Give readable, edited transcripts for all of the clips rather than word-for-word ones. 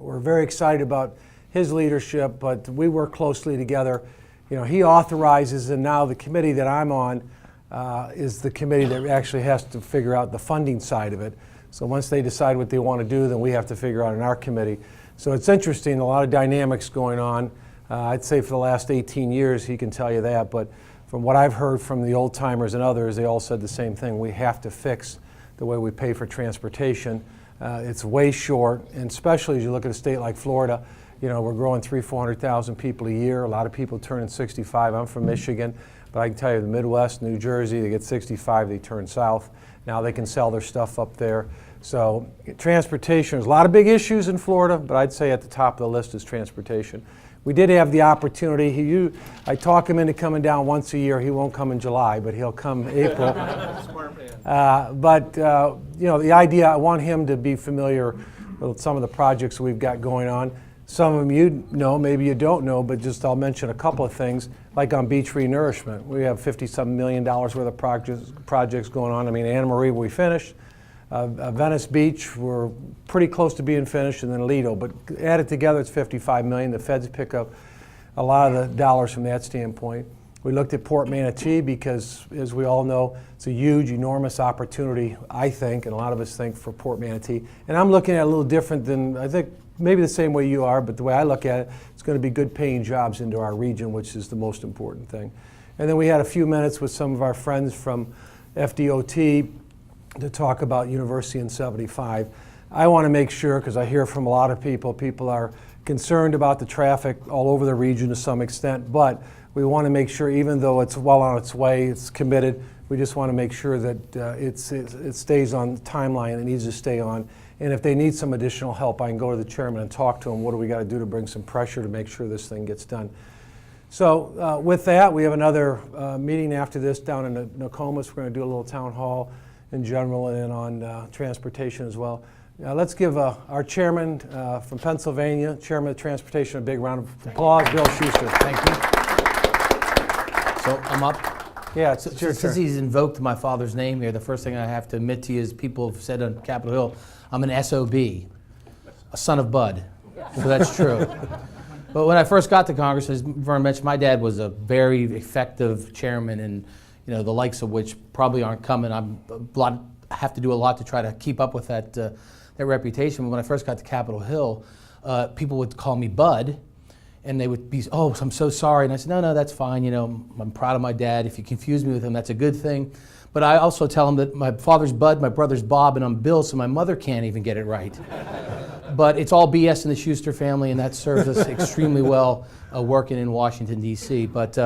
we're very excited about his leadership, but we work closely together. He authorizes, and now the committee that I'm on is the committee that actually has to figure out the funding side of it. So once they decide what they want to do, then we have to figure out in our committee. So it's interesting, a lot of dynamics going on. I'd say for the last 18 years, he can tell you that, but from what I've heard from the old timers and others, they all said the same thing. We have to fix the way we pay for transportation. It's way short, and especially as you look at a state like Florida, we're growing 400,000 people a year. A lot of people turning 65. I'm from Michigan, but I can tell you the Midwest, New Jersey, they get 65, they turn south. Now they can sell their stuff up there. So transportation, there's a lot of big issues in Florida, but I'd say at the top of the list is transportation. We did have the opportunity. I talk him into coming down once a year. He won't come in July, but he'll come April. The idea, I want him to be familiar with some of the projects we've got going on. Some of them you know, maybe you don't know, but just I'll mention a couple of things, like on beach renourishment. We have $50-some million worth of projects going on. I mean, Anna Maria, we finished. Venice Beach, we're pretty close to being finished, and then Lido. But added together, it's $55 million. The feds pick up a lot of the dollars from that standpoint. We looked at Port Manatee because, as we all know, it's a huge, enormous opportunity, I think, and a lot of us think, for Port Manatee. And I'm looking at it a little different than, I think, maybe the same way you are, but the way I look at it, it's going to be good paying jobs into our region, which is the most important thing. And then we had a few minutes with some of our friends from FDOT to talk about University in 75. I want to make sure, because I hear from a lot of people are concerned about the traffic all over the region to some extent, but we want to make sure, even though it's well on its way, it's committed, we just want to make sure that it stays on the timeline it needs to stay on. And if they need some additional help, I can go to the chairman and talk to him. What do we got to do to bring some pressure to make sure this thing gets done? So with that, we have another meeting after this down in Nokomis. We're going to do a little town hall in general and then on transportation as well. Let's give our chairman from Pennsylvania, chairman of transportation, a big round of applause, Bill Schuster. Thank you. So I'm up. Yeah, since he's invoked my father's name here, the first thing I have to admit to you is people have said on Capitol Hill, I'm an SOB, a son of Bud. So that's true. But when I first got to Congress, as Vern mentioned, my dad was a very effective chairman, and the likes of which probably aren't coming. I have to do a lot to try to keep up with that reputation. But when I first got to Capitol Hill, people would call me Bud, and they would be, oh, I'm so sorry. And I said, no, that's fine. I'm proud of my dad. If you confuse me with him, that's a good thing. But I also tell him that my father's Bud, my brother's Bob, and I'm Bill, so my mother can't even get it right. But it's all BS in the Schuster family, and that serves us extremely well working in Washington, D.C. But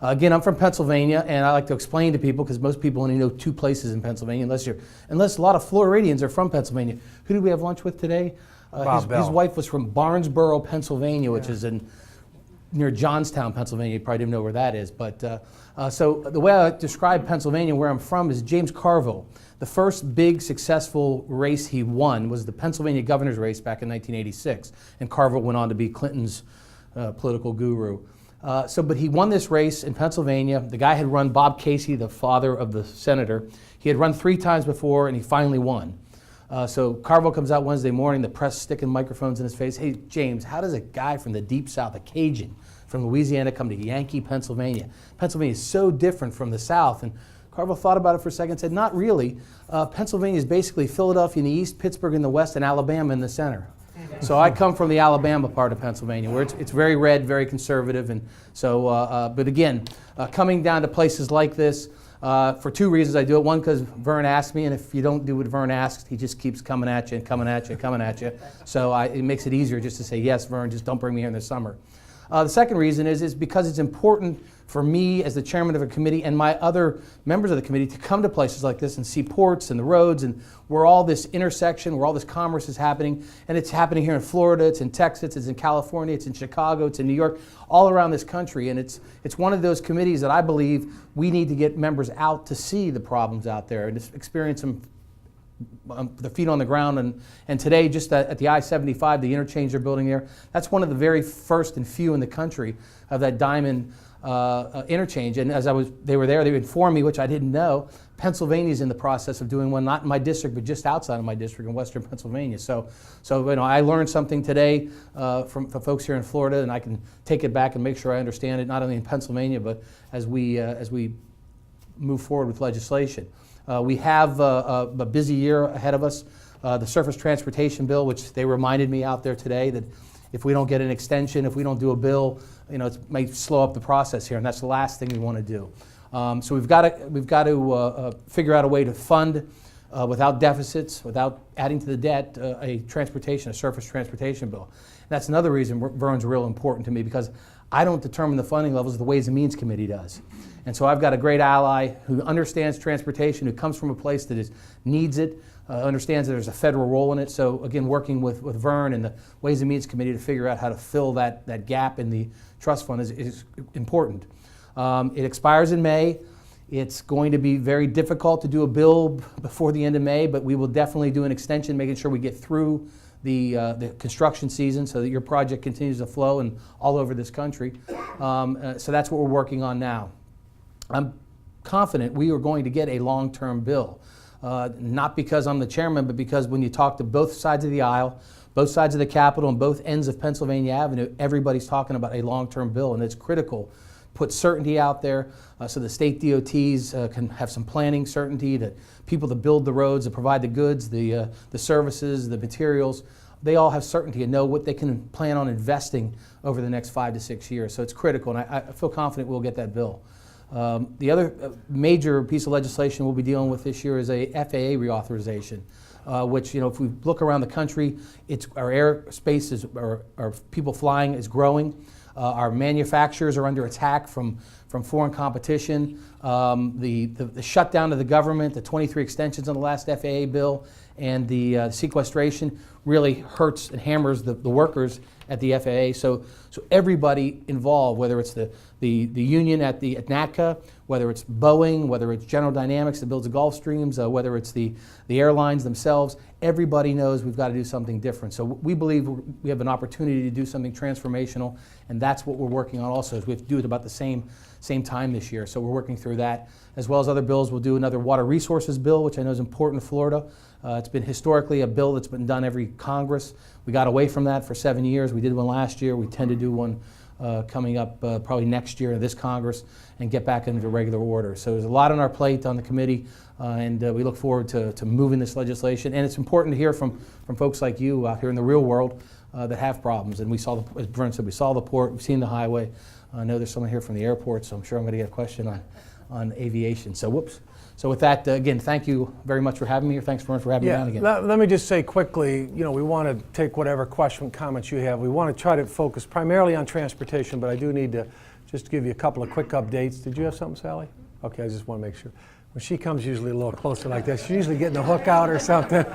again, I'm from Pennsylvania, and I like to explain to people, because most people only know two places in Pennsylvania, unless a lot of Floridians are from Pennsylvania. Who did we have lunch with today? His wife was from Barnesboro, Pennsylvania, which is near Johnstown, Pennsylvania. You probably didn't know where that is. But so the way I describe Pennsylvania, where I'm from, is James Carville. The first big successful race he won was the Pennsylvania governor's race back in 1986, and Carville went on to be Clinton's political guru. But he won this race in Pennsylvania. The guy had run, Bob Casey, the father of the senator. He had run 3 times before, and he finally won. So Carville comes out Wednesday morning, the press sticking microphones in his face. Hey, James, how does a guy from the deep South, a Cajun from Louisiana, come to Yankee, Pennsylvania? Pennsylvania is so different from the South. And Carville thought about it for a second and said, not really. Pennsylvania is basically Philadelphia in the east, Pittsburgh in the west, and Alabama in the center. So I come from the Alabama part of Pennsylvania, where it's very red, very conservative. And so, but again, coming down to places like this, for 2 reasons I do it. One, because Vern asked me, and if you don't do what Vern asks, he just keeps coming at you and coming at you and coming at you. So it makes it easier just to say, yes, Vern, just don't bring me here in the summer. The second reason is because it's important for me as the chairman of a committee and my other members of the committee to come to places like this and see ports and the roads and where all this intersection, where all this commerce is happening. And it's happening here in Florida, it's in Texas, it's in California, it's in Chicago, it's in New York, all around this country. And it's one of those committees that I believe we need to get members out to see the problems out there and just experience them, the feet on the ground. And today, just at the I-75, the interchange they're building there, that's one of the very first and few in the country of that diamond interchange. And as they were there, they informed me, which I didn't know, Pennsylvania's in the process of doing one, not in my district, but just outside of my district in Western Pennsylvania. So I learned something today from folks here in Florida, and I can take it back and make sure I understand it, not only in Pennsylvania, but as we move forward with legislation. We have a busy year ahead of us. The Surface Transportation Bill, which they reminded me out there today that if we don't get an extension, if we don't do a bill, it might slow up the process here, and that's the last thing we want to do. So we've got to figure out a way to fund without deficits, without adding to the debt, a surface transportation bill. And that's another reason Verne's real important to me, because I don't determine the funding levels, the Ways and Means Committee does. And so I've got a great ally who understands transportation, who comes from a place that needs it, understands that there's a federal role in it. So again, working with Verne and the Ways and Means Committee to figure out how to fill that gap in the trust fund is important. It expires in May. It's going to be very difficult to do a bill before the end of May, but we will definitely do an extension, making sure we get through the construction season so that your project continues to flow and all over this country. So that's what we're working on now. I'm confident we are going to get a long-term bill. Not because I'm the chairman, but because when you talk to both sides of the aisle, both sides of the Capitol and both ends of Pennsylvania Avenue, everybody's talking about a long-term bill, and it's critical. Put certainty out there so the state DOTs can have some planning certainty, that people that build the roads, that provide the goods, the services, the materials, they all have certainty and know what they can plan on investing over the next 5 to 6 years. So it's critical, and I feel confident we'll get that bill. The other major piece of legislation we'll be dealing with this year is a FAA reauthorization, which, if we look around the country, our airspace our people flying is growing. Our manufacturers are under attack from foreign competition. The shutdown of the government, the 23 extensions on the last FAA bill, and the sequestration really hurts and hammers the workers at the FAA. So everybody involved, whether it's the union at NATCA, whether it's Boeing, whether it's General Dynamics that builds the Gulfstreams, whether it's the airlines themselves, everybody knows we've got to do something different. So we believe we have an opportunity to do something transformational, and that's what we're working on also, is we have to do it about the same time this year. So we're working through that, as well as other bills. We'll do another water resources bill, which I know is important to Florida. It's been historically a bill that's been done every Congress. We got away from that for 7 years. We did one last year. We tend to do one coming up probably next year in this Congress and get back into regular order. So there's a lot on our plate on the committee, and we look forward to moving this legislation. And it's important to hear from folks like you out here in the real world that have problems. And we saw, as Verne said, we saw the port, we've seen the highway. I know there's someone here from the airport, so I'm sure I'm going to get a question on aviation. So whoops. So with that, again, thank you very much for having me here. Thanks, Verne, for having me down again. Let me just say quickly, we want to take whatever question, comments you have. We want to try to focus primarily on transportation, but I do need to just give you a couple of quick updates. Did you have something, Sally? Okay, I just want to make sure. When she comes usually a little closer like that, she's usually getting a hook out or something.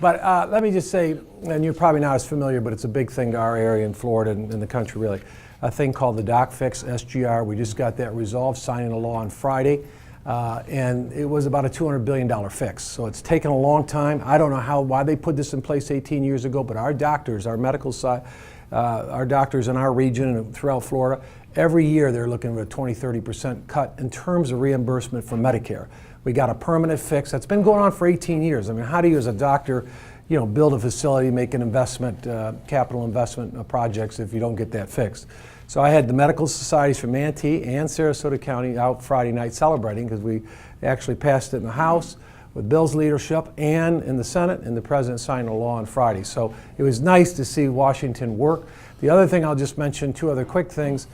But let me just say, and you're probably not as familiar, but it's a big thing to our area in Florida and in the country really, a thing called the Doc Fix, SGR. We just got that resolved, signing a law on Friday. And it was about a $200 billion fix. So it's taken a long time. I don't know why they put this in place 18 years ago, but our doctors, our medical side, our doctors in our region and throughout Florida, every year they're looking at a 20-30% cut in terms of reimbursement from Medicare. We got a permanent fix. That's been going on for 18 years. I mean, how do you as a doctor, build a facility, make an investment, capital investment projects if you don't get that fixed? So I had the medical societies from Manatee and Sarasota County out Friday night celebrating, because we actually passed it in the House with Bill's leadership and in the Senate, and the President signed a law on Friday. So it was nice to see Washington work. The other thing, I'll just mention two other quick things.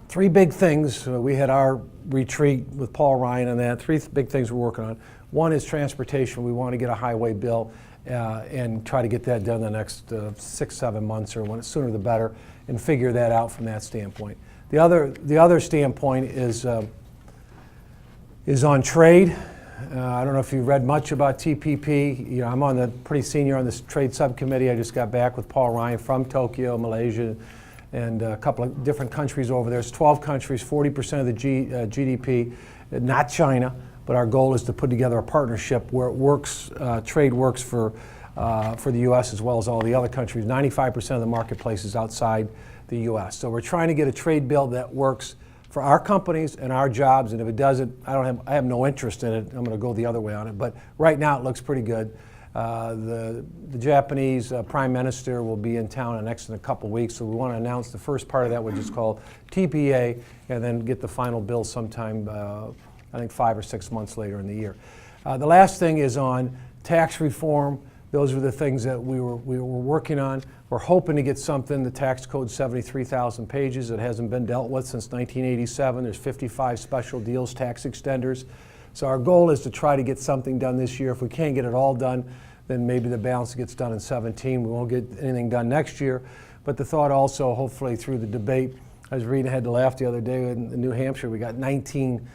Three big things. We had our retreat with Paul Ryan and that. Three big things we're working on. One is transportation. We want to get a highway bill and try to get that done in the next 6-7 months, or sooner the better, and figure that out from that standpoint. The other standpoint is on trade. I don't know if you've read much about TPP. I'm pretty senior on this trade subcommittee. I just got back with Paul Ryan from Tokyo, Malaysia, and a couple of different countries over there. It's 12 countries, 40% of the GDP, not China, but our goal is to put together a partnership where it works, trade works for the U.S. as well as all the other countries. 95% of the marketplace is outside the U.S. So we're trying to get a trade bill that works for our companies and our jobs, and if it doesn't, I have no interest in it. I'm going to go the other way on it. But right now it looks pretty good. The Japanese Prime Minister will be in town in a couple weeks, so we want to announce the first part of that, which is called TPA, and then get the final bill sometime, I think 5 or 6 months later in the year. The last thing is on tax reform. Those are the things that we were working on. We're hoping to get something. The tax code's 73,000 pages. It hasn't been dealt with since 1987. There's 55 special deals, tax extenders. So our goal is to try to get something done this year. If we can't get it all done, then maybe the balance gets done in 17. We won't get anything done next year. But the thought also, hopefully through the debate, I was reading, I had to laugh the other day in New Hampshire, we got 19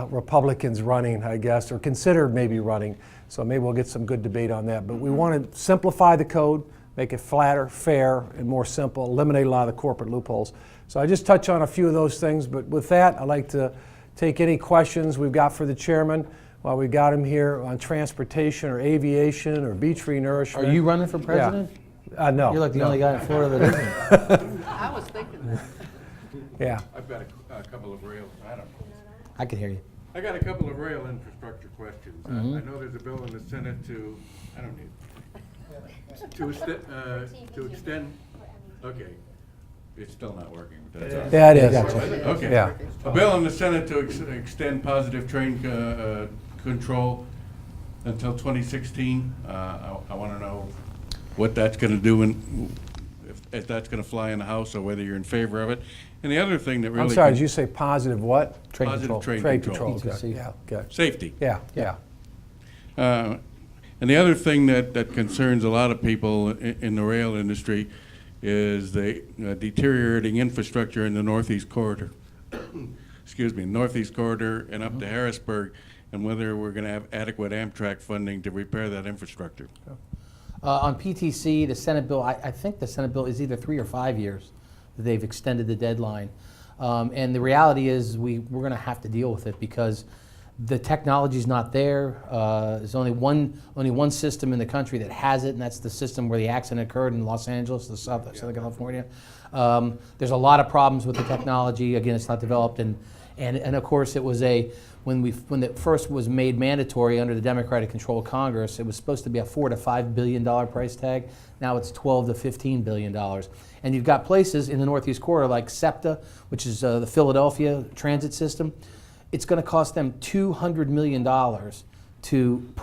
Republicans running, I guess, or considered maybe running. So maybe we'll get some good debate on that. But we want to simplify the code, make it flatter, fair, and more simple, eliminate a lot of the corporate loopholes. So I just touch on a few of those things, but with that, I'd like to take any questions we've got for the chairman while we got him here on transportation or aviation or beach renourishment. Are you running for president? Yeah. No. You're like the no. only guy in Florida that isn't. I was thinking that. Yeah. I've got a couple of rail, I don't know. I can hear you. I got a couple of rail infrastructure questions. I know there's a bill in the Senate to, I don't need, to extend, okay. It's still not working, but that's all right. Yeah, it is. Gotcha. Okay. Yeah. A bill in the Senate to extend positive train control until 2016. I want to know what that's going to do and if that's going to fly in the House or whether you're in favor of it. And the other thing that really... I'm sorry, did you say positive what? Trade Positive control. trade Trade control. control. PTC. Yeah, good. Safety. Yeah, yeah. And the other thing that concerns a lot of people in the rail industry is the deteriorating infrastructure in the Northeast Corridor. Excuse me, Northeast Corridor and up to Harrisburg, and whether we're going to have adequate Amtrak funding to repair that infrastructure. On PTC, the Senate bill, I think the Senate bill is either 3 or 5 years that they've extended the deadline. And the reality is we're going to have to deal with it because the technology's not there. There's only one system in the country that has it, and that's the system where the accident occurred in Los Angeles, Southern California. There's a lot of problems with the technology. Again, it's not developed, and of course it was when it first was made mandatory under the Democratic controlled Congress, it was supposed to be a $4 to $5 billion price tag. Now it's $12 to $15 billion. And you've got places in the Northeast Corridor like SEPTA, which is the Philadelphia transit system. It's going to cost them $200 million to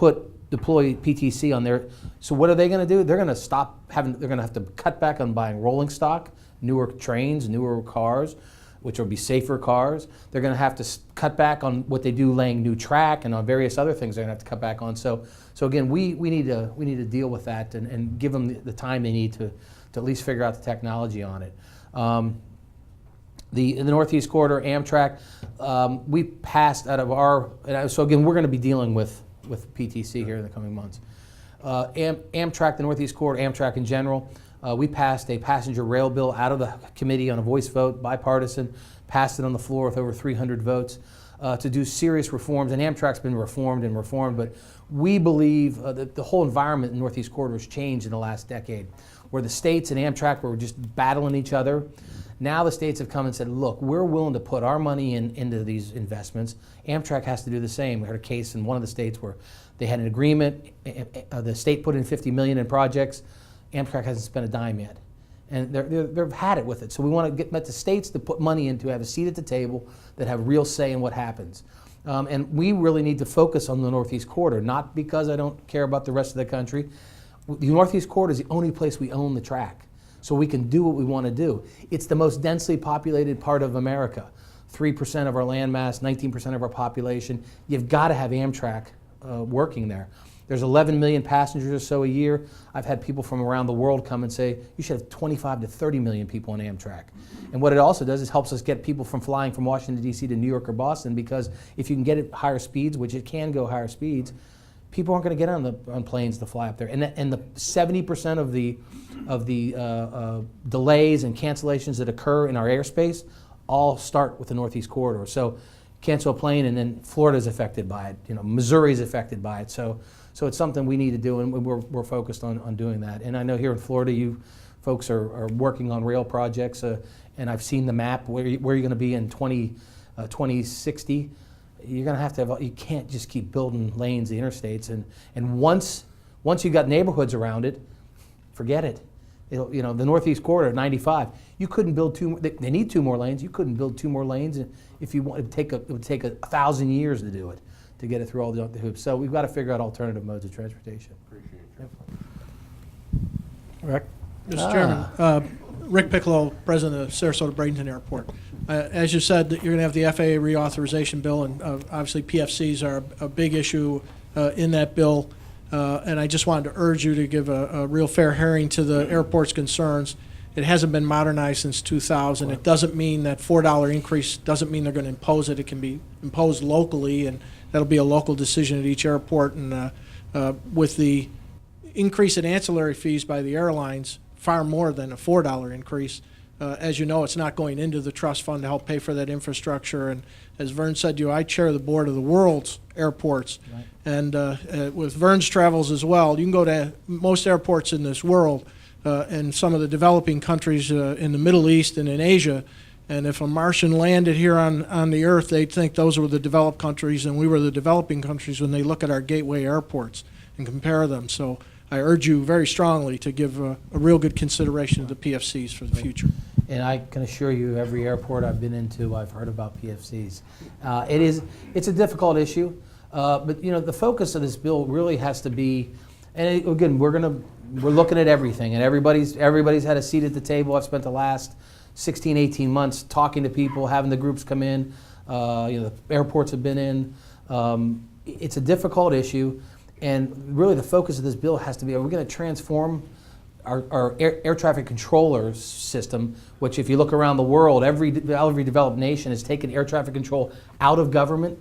deploy PTC on there. So what are they going to do? They're going to have to cut back on buying rolling stock, newer trains, newer cars, which will be safer cars. They're going to have to cut back on what they do laying new track and on various other things they're going to have to cut back on. So again, we need to deal with that and give them the time they need to at least figure out the technology on it. In the Northeast Corridor, Amtrak, we passed out of our, so again, we're going to be dealing with PTC here in the coming months. Amtrak, the Northeast Corridor, Amtrak in general, we passed a passenger rail bill out of the committee on a voice vote, bipartisan, passed it on the floor with over 300 votes to do serious reforms. And Amtrak's been reformed, but we believe that the whole environment in Northeast Corridor has changed in the last decade, where the states and Amtrak were just battling each other. Now the states have come and said, look, we're willing to put our money into these investments. Amtrak has to do the same. We heard a case in one of the states where they had an agreement. The state put in $50 million in projects. Amtrak hasn't spent a dime yet. And they've had it with it. So we want to get the states to put money in to have a seat at the table that have real say in what happens. And we really need to focus on the Northeast Corridor, not because I don't care about the rest of the country. The Northeast Corridor is the only place we own the track. So we can do what we want to do. It's the most densely populated part of America. 3% of our land mass, 19% of our population. You've got to have Amtrak working there. There's 11 million passengers or so a year. I've had people from around the world come and say, you should have 25 to 30 million people on Amtrak. And what it also does is helps us get people from flying from Washington, D.C. to New York or Boston, because if you can get it higher speeds, which it can go higher speeds, people aren't going to get on planes to fly up there. And the 70% of the delays and cancellations that occur in our airspace all start with the Northeast Corridor. So cancel a plane and then Florida's affected by it. Missouri's affected by it. So it's something we need to do, and we're focused on doing that. And I know here in Florida, folks are working on rail projects, and I've seen the map where you're going to be in 2060. You're going to have, you can't just keep building lanes, the interstates, and once you've got neighborhoods around it, forget it. The Northeast Corridor at 95, you couldn't build they need 2 more lanes. You couldn't build 2 more lanes if you wanted to it would take 1,000 years to do it, to get it through all the hoops. So we've got to figure out alternative modes of transportation. Appreciate you. Rick? Mr. Chairman, Rick Piccolo, President of Sarasota Bradenton Airport. As you said, that you're going to have the FAA reauthorization bill, and obviously PFCs are a big issue in that bill. And I just wanted to urge you to give a real fair hearing to the airport's concerns. It hasn't been modernized since 2000. It doesn't mean that $4 increase doesn't mean they're going to impose it. It can be imposed locally, and that'll be a local decision at each airport. And with the increase in ancillary fees by the airlines, far more than a $4 increase. As you know, it's not going into the trust fund to help pay for that infrastructure. And as Vern said to you, I chair the board of the world's airports. Right. And with Vern's travels as well, you can go to most airports in this world and some of the developing countries in the Middle East and in Asia. And if a Martian landed here on the Earth, they'd think those were the developed countries and we were the developing countries when they look at our gateway airports and compare them. So I urge you very strongly to give a real good consideration to the PFCs for the future. And I can assure you, every airport I've been into, I've heard about PFCs. It's a difficult issue, but the focus of this bill really has to be, and again, we're looking at everything, and everybody's had a seat at the table. I've spent the last 16, 18 months talking to people, having the groups come in. The airports have been in. It's a difficult issue. And really the focus of this bill has to be, are we going to transform our air traffic controller system, which if you look around the world, every developed nation has taken air traffic control out of government.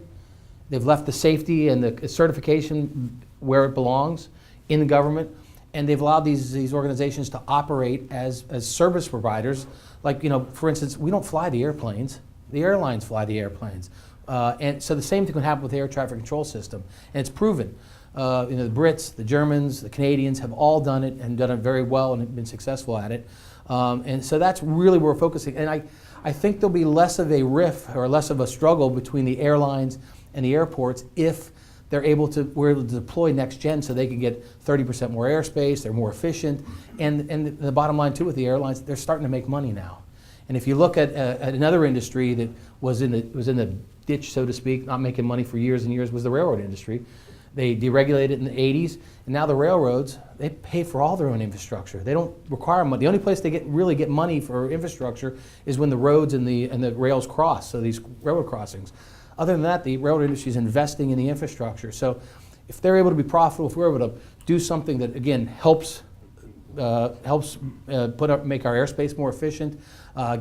They've left the safety and the certification where it belongs, in the government, and they've allowed these organizations to operate as service providers. Like, for instance, we don't fly the airplanes. The airlines fly the airplanes. And so the same thing would happen with the air traffic control system, and it's proven. The Brits, the Germans, the Canadians have all done it and done it very well and have been successful at it. And so that's really where we're focusing. And I think there'll be less of a rift or less of a struggle between the airlines and the airports if we're able to deploy next gen so they can get 30% more airspace, they're more efficient. And the bottom line too with the airlines, they're starting to make money now. And if you look at another industry that was in the ditch, so to speak, not making money for years and years, was the railroad industry. They deregulated in the 80s, and now the railroads, they pay for all their own infrastructure. They don't require money. The only place they really get money for infrastructure is when the roads and the rails cross, so these railroad crossings. Other than that, the railroad industry is investing in the infrastructure. So if they're able to be profitable, if we're able to do something that, again, helps make our airspace more efficient,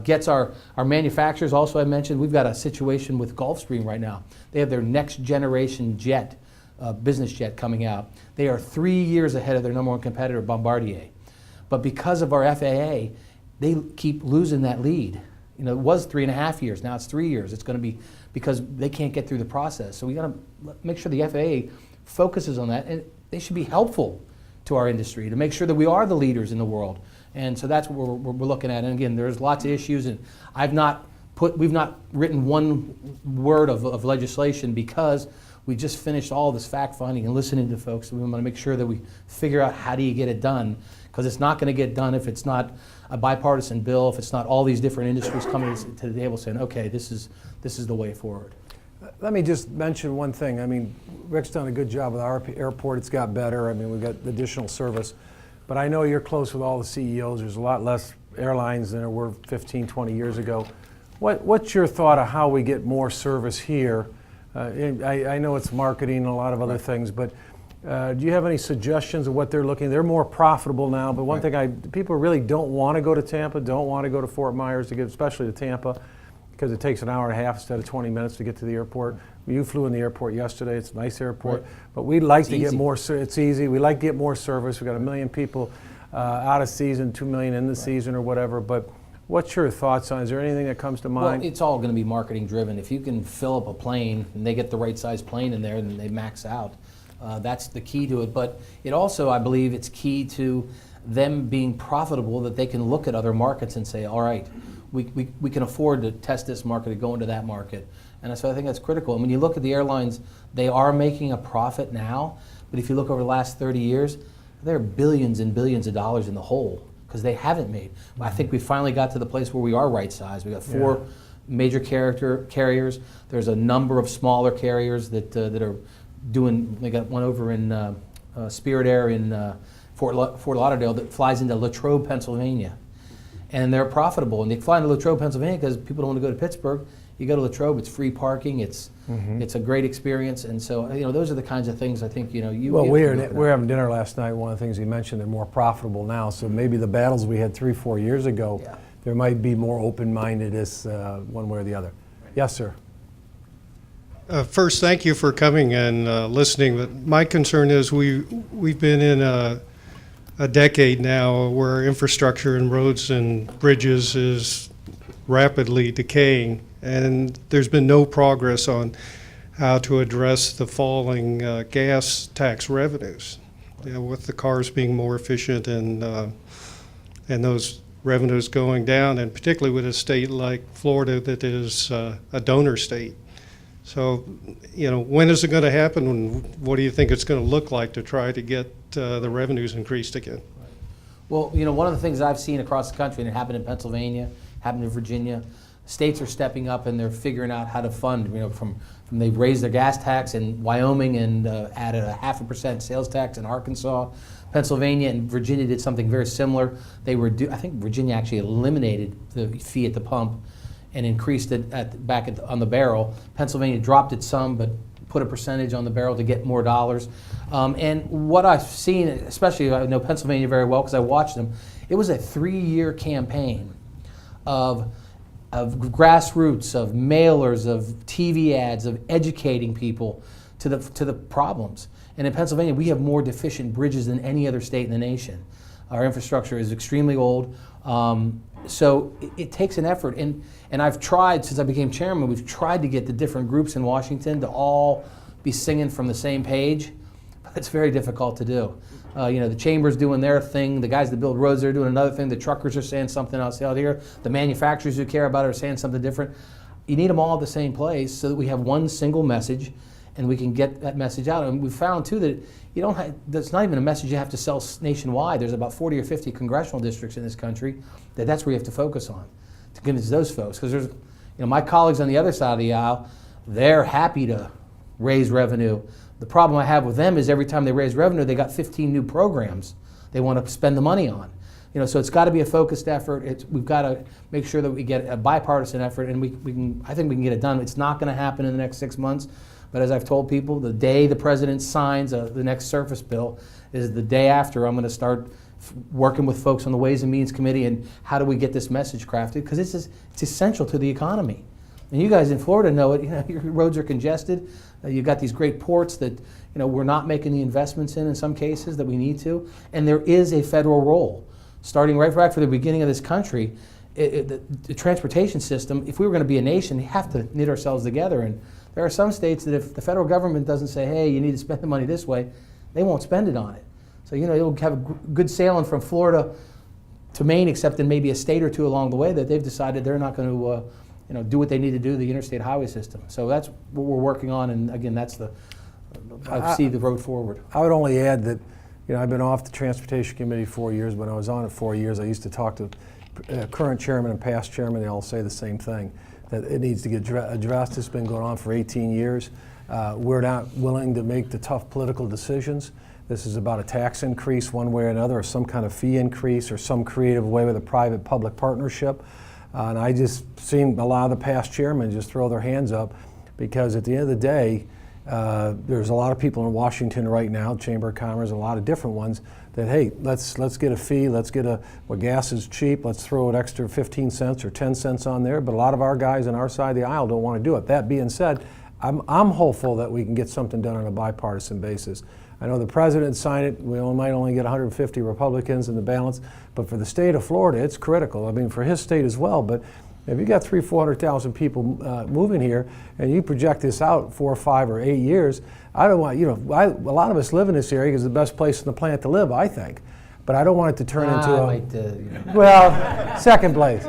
gets our manufacturers, also I mentioned, we've got a situation with Gulfstream right now. They have their next generation jet, business jet coming out. They are 3 years ahead of their number one competitor, Bombardier. But because of our FAA, they keep losing that lead. It was 3.5 years, now it's 3 years. It's going to be because they can't get through the process. So we got to make sure the FAA focuses on that, and they should be helpful to our industry to make sure that we are the leaders in the world. And so that's what we're looking at. And again, there's lots of issues, and we've not written one word of legislation because we just finished all this fact-finding and listening to folks. We want to make sure that we figure out how do you get it done, because it's not going to get done if it's not a bipartisan bill, if it's not all these different industries coming to the table saying, okay, this is the way forward. Let me just mention one thing. I mean, Rick's done a good job with our airport. It's got better. I mean, we've got additional service. But I know you're close with all the CEOs. There's a lot less airlines than there were 15, 20 years ago. What's your thought of how we get more service here? I know it's marketing and a lot of other things, but do you have any suggestions of what they're looking? They're more profitable now, but one thing people really don't want to go to Tampa, don't want to go to Fort Myers, especially to Tampa, because it takes an hour and a half instead of 20 minutes to get to the airport. You flew in the airport yesterday. It's a nice airport, but we'd like to get more. It's easy. We like to get more service. We've got 1 million people out of season, 2 million in the season or whatever, but what's your thoughts on it? Is there anything that comes to mind? Well, it's all going to be marketing driven. If you can fill up a plane and they get the right size plane in there and they max out, that's the key to it. But it also, I believe, it's key to them being profitable, that they can look at other markets and say, all right, we can afford to test this market and go into that market. And so I think that's critical. And when you look at the airlines, they are making a profit now, but if you look over the last 30 years, they're billions and billions of dollars in the hole because they haven't made. I think we finally got to the place where we are right sized. We got 4 major carriers. There's a number of smaller carriers that are doing. They got one over in Spirit Air in Fort Lauderdale that flies into Latrobe, Pennsylvania, and they're profitable. And they fly into Latrobe, Pennsylvania because people don't want to go to Pittsburgh. You go to Latrobe, it's free parking. It's a great experience, and so those are the kinds of things I think Well, we were having dinner last night. One of the things he mentioned, they're more profitable now. So maybe the battles we had 3-4 years ago, there might be more open-mindedness one way or the other. Yes, sir. First, thank you for coming and listening. But my concern is we've been in a decade now where infrastructure and roads and bridges is rapidly decaying, and there's been no progress on how to address the falling gas tax revenues. With the cars being more efficient and those revenues going down, and particularly with a state like Florida that is a donor state. So, when is it going to happen, and what do you think it's going to look like to try to get the revenues increased again? Well, one of the things I've seen across the country, and it happened in Pennsylvania, happened in Virginia, states are stepping up and they're figuring out how to fund. From they've raised their gas tax in Wyoming and added a 0.5% sales tax in Arkansas. Pennsylvania and Virginia did something very similar. I think Virginia actually eliminated the fee at the pump and increased it on the barrel. Pennsylvania dropped it some, but put a percentage on the barrel to get more dollars. And what I've seen, especially I know Pennsylvania very well because I watched them, it was a 3-year campaign of grassroots, of mailers, of TV ads, of educating people to the problems. And in Pennsylvania, we have more deficient bridges than any other state in the nation. Our infrastructure is extremely old. So it takes an effort. And I've tried, since I became chairman, we've tried to get the different groups in Washington to all be singing from the same page. But it's very difficult to do. The chamber's doing their thing. The guys that build roads are doing another thing. The truckers are saying something else out here. The manufacturers who care about it are saying something different. You need them all at the same place so that we have one single message and we can get that message out. And we found too that that's not even a message you have to sell nationwide. There's about 40 or 50 congressional districts in this country that's where you have to focus on to convince those folks. Because there's, my colleagues on the other side of the aisle, they're happy to raise revenue. The problem I have with them is every time they raise revenue, they got 15 new programs they want to spend the money on. So it's got to be a focused effort. We've got to make sure that we get a bipartisan effort, and I think we can get it done. It's not going to happen in the next 6 months, but as I've told people, the day the president signs the next surface bill is the day after I'm going to start working with folks on the Ways and Means Committee and how do we get this message crafted, because it's essential to the economy. And you guys in Florida know it. Your roads are congested. You've got these great ports that we're not making the investments in some cases that we need to. And there is a federal role. Starting right from the beginning of this country, the transportation system, if we were going to be a nation, we have to knit ourselves together. And there are some states that if the federal government doesn't say, hey, you need to spend the money this way, they won't spend it on it. So, you'll have a good sailing from Florida to Maine, except in maybe a state or two along the way that they've decided they're not going to do what they need to do to the interstate highway system. So that's what we're working on, and again, I see the road forward. I would only add that, I've been off the Transportation Committee 4 years. When I was on it 4 years, I used to talk to current chairman and past chairman. They all say the same thing, that it needs to get addressed. It's been going on for 18 years. We're not willing to make the tough political decisions. This is about a tax increase one way or another, or some kind of fee increase, or some creative way with a private-public partnership. And I just seen a lot of the past chairmen just throw their hands up, because at the end of the day, there's a lot of people in Washington right now, Chamber of Commerce, a lot of different ones, that, hey, let's get a fee, where gas is cheap, let's throw an extra 15 cents or 10 cents on there. But a lot of our guys on our side of the aisle don't want to do it. That being said, I'm hopeful that we can get something done on a bipartisan basis. I know the president signed it. We might only get 150 Republicans in the balance, but for the state of Florida, it's critical. I mean, for his state as well. But if you got 300,000-400,000 people moving here, and you project this out 4 or 5 or 8 years, I don't want, a lot of us live in this area because it's the best place on the planet to live, I think. but I don't want it to turn into I a, might, you know. well, second place.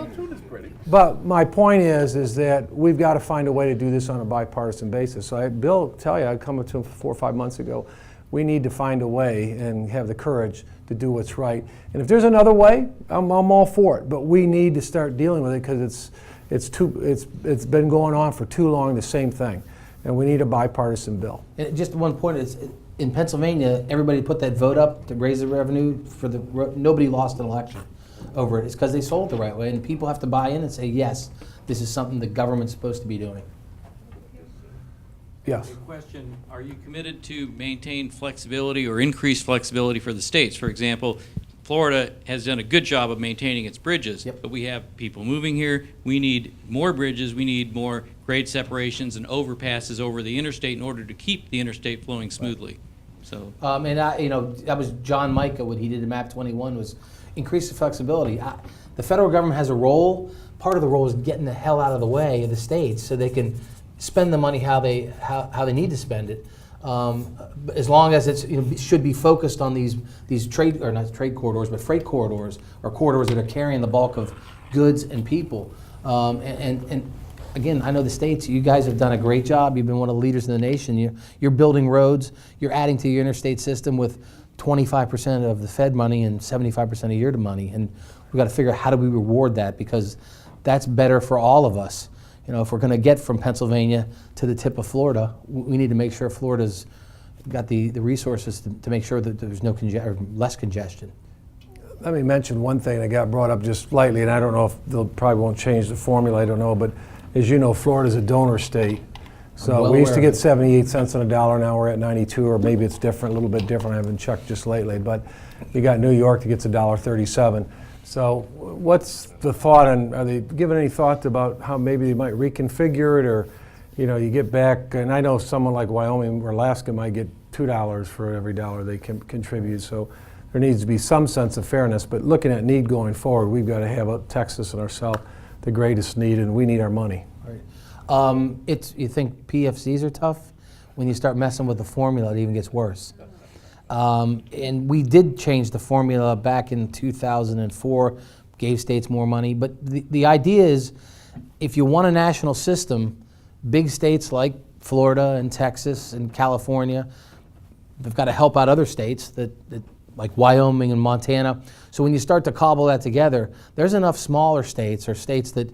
But my point is that we've got to find a way to do this on a bipartisan basis. So Bill, tell you, I come up to him 4 or 5 months ago. We need to find a way and have the courage to do what's right. And if there's another way, I'm all for it. But we need to start dealing with it because it's been going on for too long, the same thing. And we need a bipartisan bill. And just one point is, in Pennsylvania, everybody put that vote up to raise the revenue for the nobody lost an election over it. It's because they sold it the right way, and people have to buy in and say, yes, this is something the government's supposed to be doing. Yes. Question, are you committed to maintain flexibility or increase flexibility for the states? For example, Florida has done a good job of maintaining its bridges, Yep. but we have people moving here. We need more bridges. We need more grade separations and overpasses over the interstate in order to keep the interstate flowing smoothly. So, That was John Mica, what he did in MAP 21 was increase the flexibility. The federal government has a role. Part of the role is getting the hell out of the way of the states so they can spend the money how they need to spend it. As long as it should be focused on these trade, or not trade corridors, but freight corridors, or corridors that are carrying the bulk of goods and people. And again, I know the states, you guys have done a great job. You've been one of the leaders in the nation. You're building roads. You're adding to your interstate system with 25% of the Fed money and 75% of your money. And we've got to figure out how do we reward that, because that's better for all of us. If we're going to get from Pennsylvania to the tip of Florida, we need to make sure Florida's got the resources to make sure that there's no or less congestion. Let me mention one thing that got brought up just lightly, and I don't know if they'll probably won't change the formula, I don't know, but as you know, Florida's a donor state. So well we used to aware get of 78 cents on a dollar, now we're at 92, or maybe it's different, a little bit different, I haven't checked just lately, but you got New York that gets $1.37. So what's the thought on, are they giving any thought about how maybe they might reconfigure it, or, you get back, and I know someone like Wyoming or Alaska might get $2 for every dollar they can contribute, so there needs to be some sense of fairness, but looking at need going forward, we've got to have Texas and ourselves the greatest need, and we need our money. Right. You think PFCs are tough? When you start messing with the formula, it even gets worse. And we did change the formula back in 2004, gave states more money. But the idea is, if you want a national system, big states like Florida and Texas and California, they've got to help out other states that like Wyoming and Montana. So when you start to cobble that together, there's enough smaller states or states that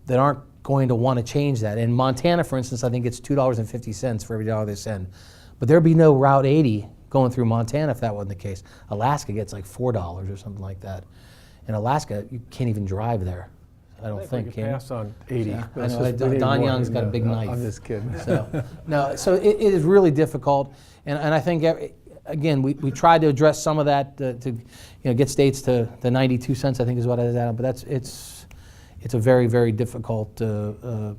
aren't going to want to change that. In Montana, for instance, I think it's $2.50 for every dollar they send. But there'd be no Route 80 going through Montana if that wasn't the case. Alaska gets like $4 or something like that. In Alaska, you can't even drive there. I don't think, we can could you? pass on 80. Yeah, I Let's know, just- we need Don more. Young's got a big No, knife. I'm just kidding. So it is really difficult, and I think again we tried to address some of that to get states to the 92 cents, I think is what I said, but it's a very, very difficult. When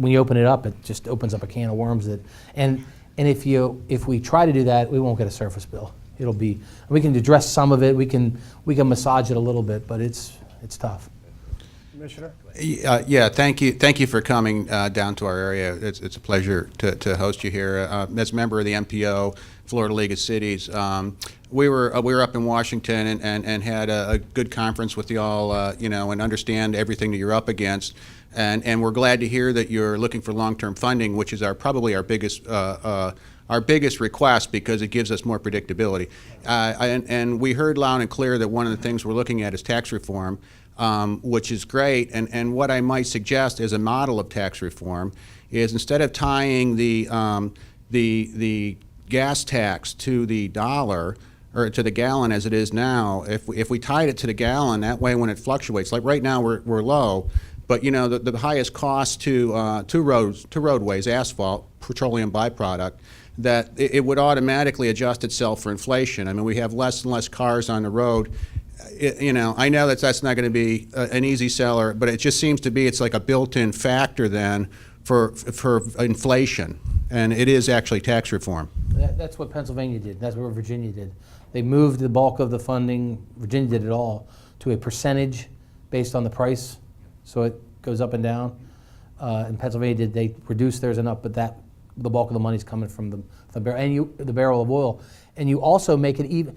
you open it up, it just opens up a can of worms. And if we try to do that, we won't get a surface bill. We can address some of it, we can massage it a lita bit, but it's tough. Commissioner? Yeah, thank you for coming down to our area. It's a pleasure to host you here. As a member of the MPO, Florida League of Cities, we were up in Washington and had a good conference with y'all, and understand everything that you're up against. And we're glad to hear that you're looking for long-term funding, which is probably our biggest request, because it gives us more predictability. And we heard loud and clear that one of the things we're looking at is tax reform. Which is great, and what I might suggest as a model of tax reform is, instead of tying the gas tax to the dollar or to the gallon as it is now, if we tied it to the gallon, that way when it fluctuates, like right now we're low, but the highest cost to roadways, asphalt, petroleum byproduct, that it would automatically adjust itself for inflation. I mean, we have less and less cars on the road. I know that's not going to be an easy seller, but it just seems to be it's like a built-in factor then for inflation, and it is actually tax reform. That's what Pennsylvania did. That's what Virginia did. They moved the bulk of the funding, Virginia did it all, to a percentage based on the price, so it goes up and down. In Pennsylvania, they reduced theirs enough, but the bulk of the money's coming from the barrel, and the barrel of oil. And you also make it even.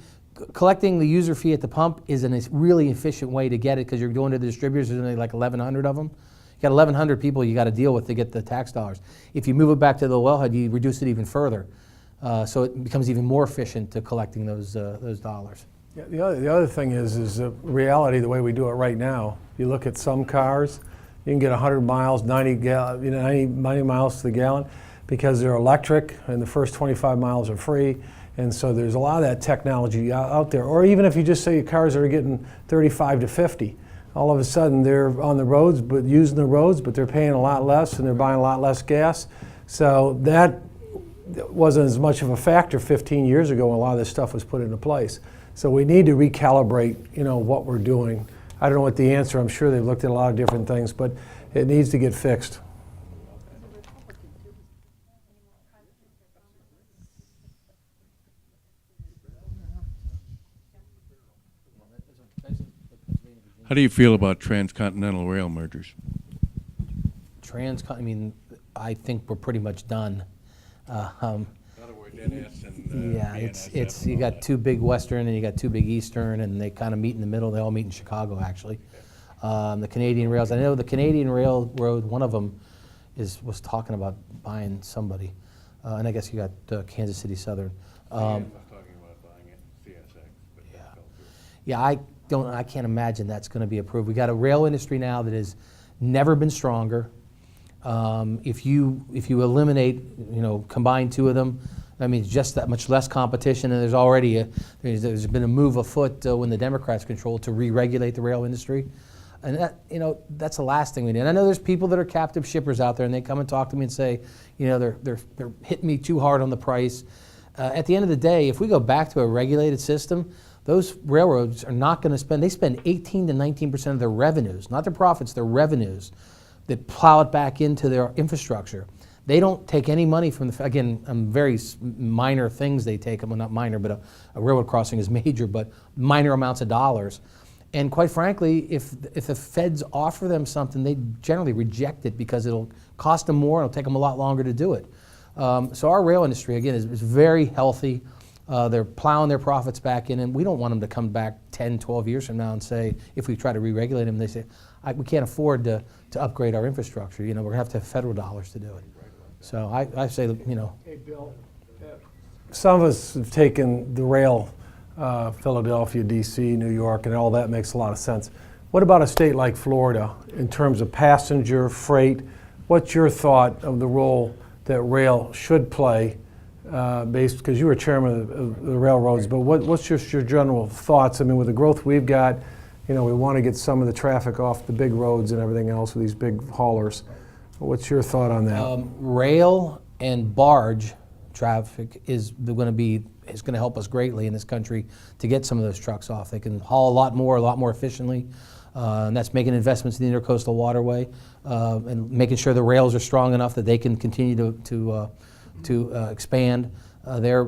collecting the user fee at the pump is a really efficient way to get it because you're going to the distributors. There's only like 1,100 of them. You got 1,100 people you got to deal with to get the tax dollars. If you move it back to the wellhead, you reduce it even further. So it becomes even more efficient to collecting those dollars. Yeah, the other thing is the reality, the way we do it right now. You look at some cars, you can get 100 miles, 90 miles to the gallon because they're electric and the first 25 miles are free. And so there's a lot of that technology out there. Or even if you just say your cars are getting 35 to 50, all of a sudden they're on the roads, but using the roads, but they're paying a lot less and they're buying a lot less gas. So that wasn't as much of a factor 15 years ago when a lot of this stuff was put into place. So we need to recalibrate, what we're doing. I don't know what the answer. I'm sure they've looked at a lot of different things, but it needs to get fixed. How do you feel about transcontinental rail mergers? I think we're pretty much done. In other words, NS and Yeah, it's you got two big Western and you got two big Eastern, and they kind of meet in the middle. They all meet in Chicago, actually. The Canadian rails. I know the Canadian Railroad. One of them was talking about buying somebody, and I guess you got Kansas City Southern. I was talking about buying it, CSX. But Yeah. it fell through. Yeah, I can't imagine that's going to be approved. We got a rail industry now that has never been stronger. If you eliminate, combine two of them, I mean, it's just that much less competition, and there's already there's been a move afoot when the Democrats control to re-regulate the rail industry, and that's the last thing we need. And I know there's people that are captive shippers out there, and they come and talk to me and say, they're hitting me too hard on the price. At the end of the day, if we go back to a regulated system, those railroads are not going to spend. They spend 18 to 19% of their revenues, not their profits, their revenues, that plow it back into their infrastructure. They don't take any money from very minor things they take. Well, not minor, but a railroad crossing is major, but minor amounts of dollars. And quite frankly, if the feds offer them something, they generally reject it because it'll cost them more and it'll take them a lot longer to do it. So our rail industry, again, is very healthy. They're plowing their profits back in, and we don't want them to come back 10, 12 years from now and say, if we try to re-regulate them, they say, we can't afford to upgrade our infrastructure. We're going to have to have federal dollars to do it. So I say, Hey, Bill, some of us have taken the rail, Philadelphia, D.C., New York, and all that makes a lot of sense. What about a state like Florida in terms of passenger freight? What's your thought of the role that rail should play, because you were chairman of the railroads, but what's just your general thoughts? I mean, with the growth we've got, we want to get some of the traffic off the big roads and everything else with these big haulers. What's your thought on that? Rail and barge traffic is going to help us greatly in this country to get some of those trucks off. They can haul a lot more efficiently, and that's making investments in the intercoastal waterway and making sure the rails are strong enough that they can continue to expand their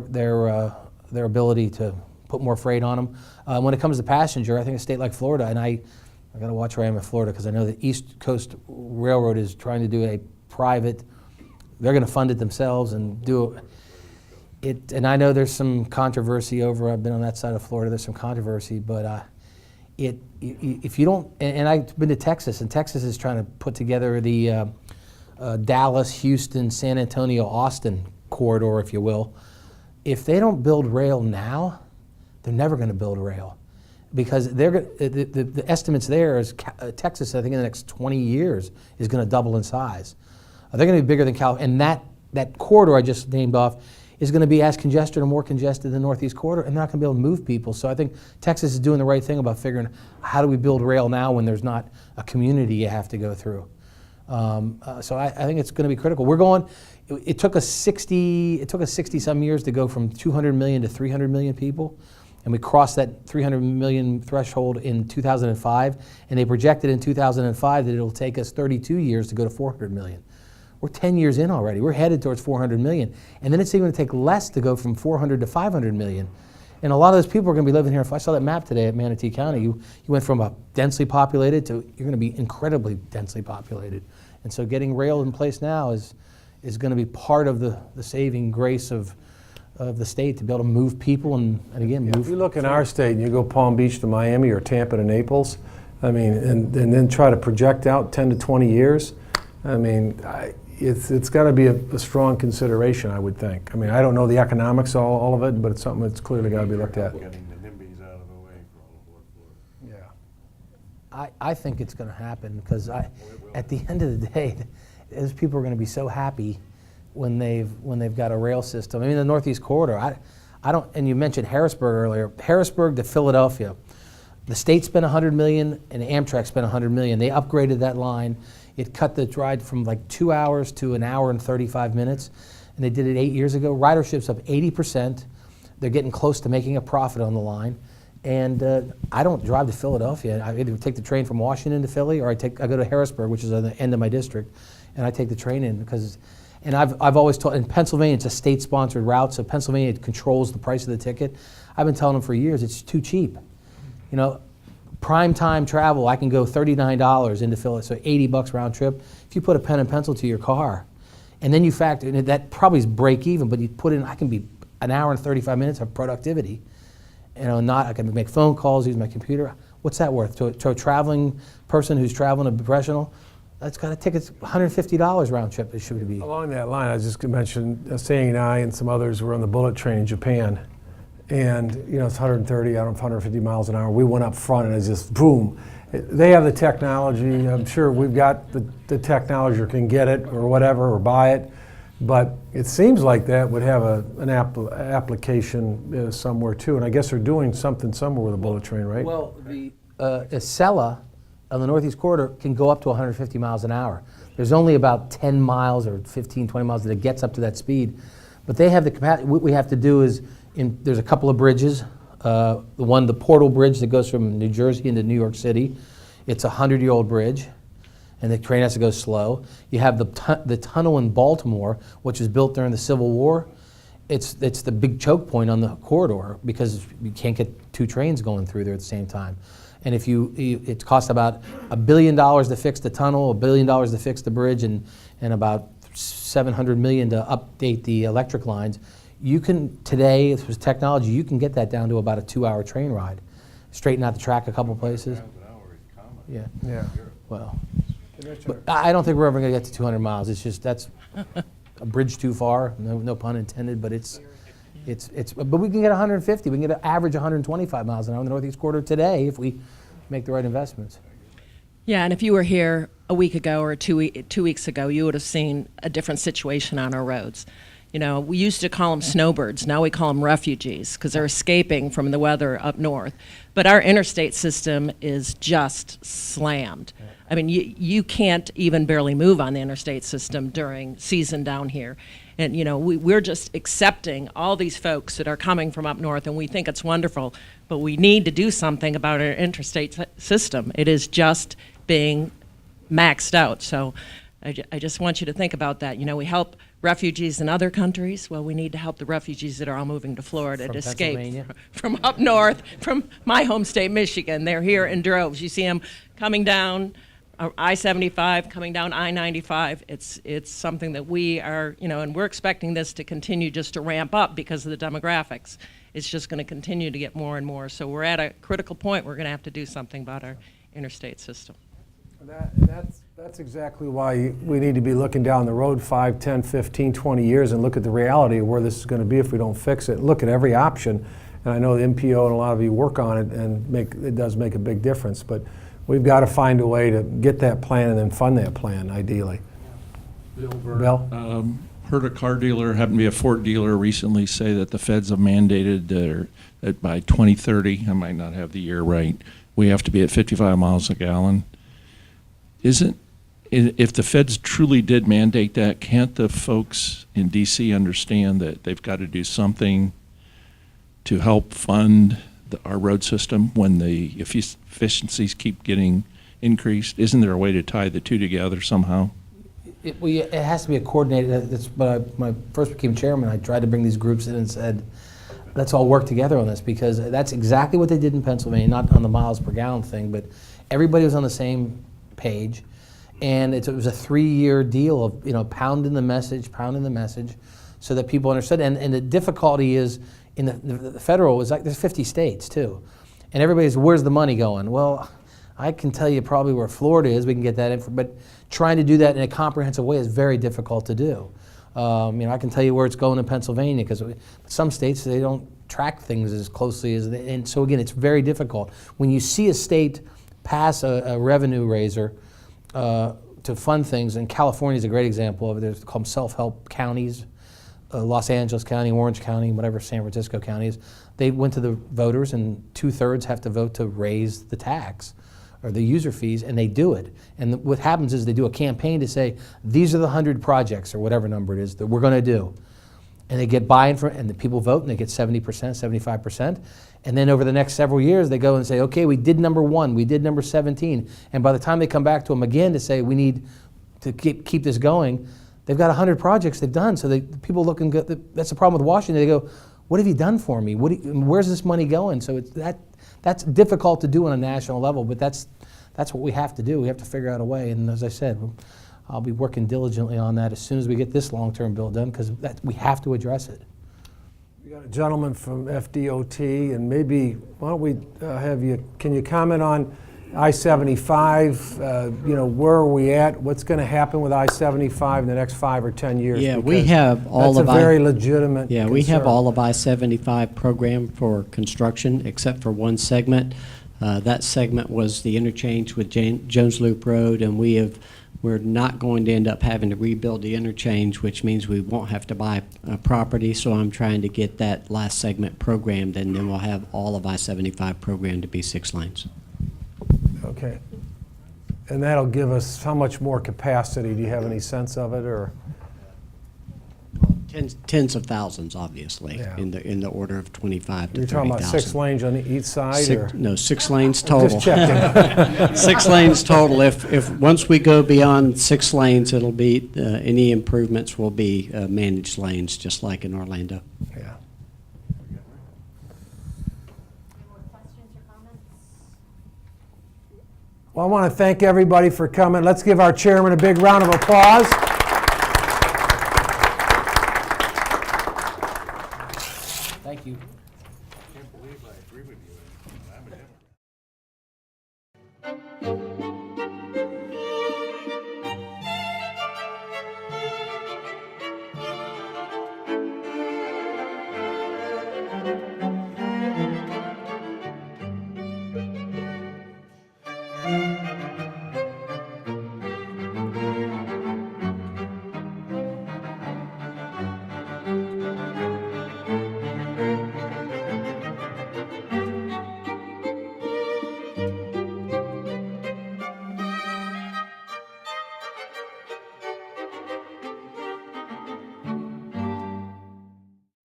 ability to put more freight on them. When it comes to passenger, I think a state like Florida, and I got to watch where I am in Florida because I know the East Coast Railroad is trying to do a private. They're going to fund it themselves and do it. And I know there's some controversy over. I've been on that side of Florida. There's some controversy, but if you don't, and I've been to Texas, and Texas is trying to put together the Dallas, Houston, San Antonio, Austin corridor, if you will. If they don't build rail now, they're never going to build rail. Because the estimates there is Texas, I think in the next 20 years, is going to double in size. They're going to be bigger than California. And that corridor I just named off is going to be as congested or more congested than the Northeast Corridor, and they're not going to be able to move people. So I think Texas is doing the right thing about figuring how do we build rail now when there's not a community you have to go through. So I think it's going to be critical. It took us 60-some years to go from 200 million to 300 million people. And we crossed that 300 million threshold in 2005, and they projected in 2005 that it'll take us 32 years to go to 400 million. We're 10 years in already. We're headed towards 400 million. And then it's even going to take less to go from 400 to 500 million. And a lot of those people are going to be living here. If I saw that map today at Manatee County, you went from a densely populated to you're going to be incredibly densely populated. And so getting rail in place now is going to be part of the saving grace of of the state to be able to move people and again, If move. you look in our state and you go Palm Beach to Miami or Tampa to Naples, I mean, and then try to project out 10 to 20 years, I mean, it's got to be a strong consideration, I would think. I mean, I don't know the economics, all of it, but it's something that's clearly got to be looked at. Getting the NIMBYs out of the way for all aboard Florida. Yeah. I think it's going to happen because at the end of the day, those people are going to be so happy when they've got a rail system. I mean, the Northeast Corridor. I don't. And you mentioned Harrisburg earlier. Harrisburg to Philadelphia, the state spent $100 million and Amtrak spent $100 million. They upgraded that line. It cut the ride from like 2 hours to 1 hour and 35 minutes, and they did it 8 years ago. Ridership's up 80%. They're getting close to making a profit on the line. And I don't drive to Philadelphia. I either take the train from Washington to Philly, or I go to Harrisburg, which is at the end of my district, and I take the train in because. And I've always told, in Pennsylvania, it's a state-sponsored route, so Pennsylvania controls the price of the ticket. I've been telling them for years it's too cheap. You know, prime time travel, I can go $39 into Philly, so $80 round trip. If you put a pen and pencil to your car, and then you factor, and that probably is break even, but you put in, I can be 1 hour and 35 minutes of productivity. You know, I can make phone calls, use my computer. What's that worth to a traveling person who's traveling a professional? That's got a ticket, $150 round trip. It should be. Along that line, I was just going to mention, Sang and I and some others were on the bullet train in Japan. And, you know, it's 130, I don't know, 150 miles an hour. We went up front and it's just boom. They have the technology. I'm sure we've got the technology or can get it or whatever or buy it. But it seems like that would have an application somewhere too. And I guess they're doing something somewhere with a bullet train, right? Well, the Acela on the Northeast Corridor can go up to 150 miles an hour. There's only about 10 miles or 15, 20 miles that it gets up to that speed. But they have the capacity. What we have to do is, there's a couple of bridges. The Portal Bridge that goes from New Jersey into New York City. It's a 100-year-old bridge, and the train has to go slow. You have the tunnel in Baltimore, which was built during the Civil War. It's the big choke point on the corridor because you can't get two trains going through there at the same time. And if it costs about $1 billion to fix the tunnel, $1 billion to fix the bridge, and about $700 million to update the electric lines. You can today, with technology, you can get that down to about a 2-hour train ride. Straighten out the track a couple places. Yeah. Yeah. Well, but I don't think we're ever going to get to 200 miles. It's just that's a bridge too far. No pun intended. But but we can get 150. We can get an average 125 miles an hour in the Northeast Corridor today if we make the right investments. Yeah, and if you were here a week ago or 2 weeks ago, you would have seen a different situation on our roads. You know, we used to call them snowbirds. Now we call them refugees because they're escaping from the weather up north. But our interstate system is just slammed. I mean, you can't even barely move on the interstate system during season down here. And, you know, we're just accepting all these folks that are coming from up north, and we think it's wonderful. But we need to do something about our interstate system. It is just being maxed out. So I just want you to think about that. You know, we help refugees in other countries. Well, we need to help the refugees that are all moving to Florida to escape Pennsylvania? from up north, from my home state, Michigan. They're here in droves. You see them coming down I-75, coming down I-95. It's something that we are, you know, and we're expecting this to continue just to ramp up because of the demographics. It's just going to continue to get more and more. So we're at a critical point. We're going to have to do something about our interstate system. That's exactly why we need to be looking down the road 5, 10, 15, 20 years and look at the reality of where this is going to be if we don't fix it. Look at every option. And I know the MPO and a lot of you work on it, and it does make a big difference. But we've got to find a way to get that plan and then fund that plan, ideally. Bill? Heard a car dealer, happened to be a Ford dealer, recently say that the feds have mandated that by 2030, I might not have the year right, we have to be at 55 miles a gallon. If the feds truly did mandate that, can't the folks in D.C. understand that they've got to do something to help fund our road system when the efficiencies keep getting increased? Isn't there a way to tie the two together somehow? It has to be a coordinated. That's when I first became chairman. I tried to bring these groups in and said, let's all work together on this, because that's exactly what they did in Pennsylvania, not on the miles per gallon thing, but everybody was on the same page. And it was a 3-year deal of, you know, pounding the message. so that people understood. And the difficulty is in the federal is like there's 50 states too, and everybody's where's the money going? Well, I can tell you probably where Florida is. We can get that info, but trying to do that in a comprehensive way is very difficult to do. I can tell you where it's going in Pennsylvania because some states they don't track things as closely as and so again it's very difficult when you see a state pass a revenue raiser to fund things, and California is a great example of it. There's called self-help counties, Los Angeles County, Orange County, whatever San Francisco County is. They went to the voters, and 2/3 have to vote to raise the tax or the user fees, and they do it. And what happens is they do a campaign to say, these are the 100 projects or whatever number it is that we're going to do. And they get buy-in from, and the people vote, and they get 70%, 75%. And then over the next several years, they go and say, okay, we did number 1, we did number 17. And by the time they come back to them again to say, we need to keep this going, they've got 100 projects they've done. So people look and go, that's the problem with Washington. They go, what have you done for me? Where's this money going? So that's difficult to do on a national level, but that's what we have to do. We have to figure out a way. And as I said, I'll be working diligently on that as soon as we get this long-term bill done, because we have to address it. We got a gentleman from FDOT, and maybe, why don't we have you, can you comment on I-75? Where are we at? What's going to happen with I-75 in the next 5 or 10 years? Yeah, we Because have all that's of a very legitimate Yeah, we have concern. all of I-75 program for construction except for one segment. That segment was the interchange with Jones Loop Road, and we're not going to end up having to rebuild the interchange, which means we won't have to buy property. So I'm trying to get that last segment programmed, and then we'll have all of I-75 programmed to be 6 lanes. Okay. And that'll give us how much more capacity? Do you have any sense of it, or? Tens of thousands, obviously, Yeah. in the order of 25 to You're 30,000. talking about 6 lanes on each side, or? No, 6 lanes total. Just checking. 6 lanes total. If once we go beyond 6 lanes, it'll be any improvements will be managed lanes, just like in Orlando. Yeah. Any more questions or comments? Well, I want to thank everybody for coming. Let's give our chairman a big round of applause.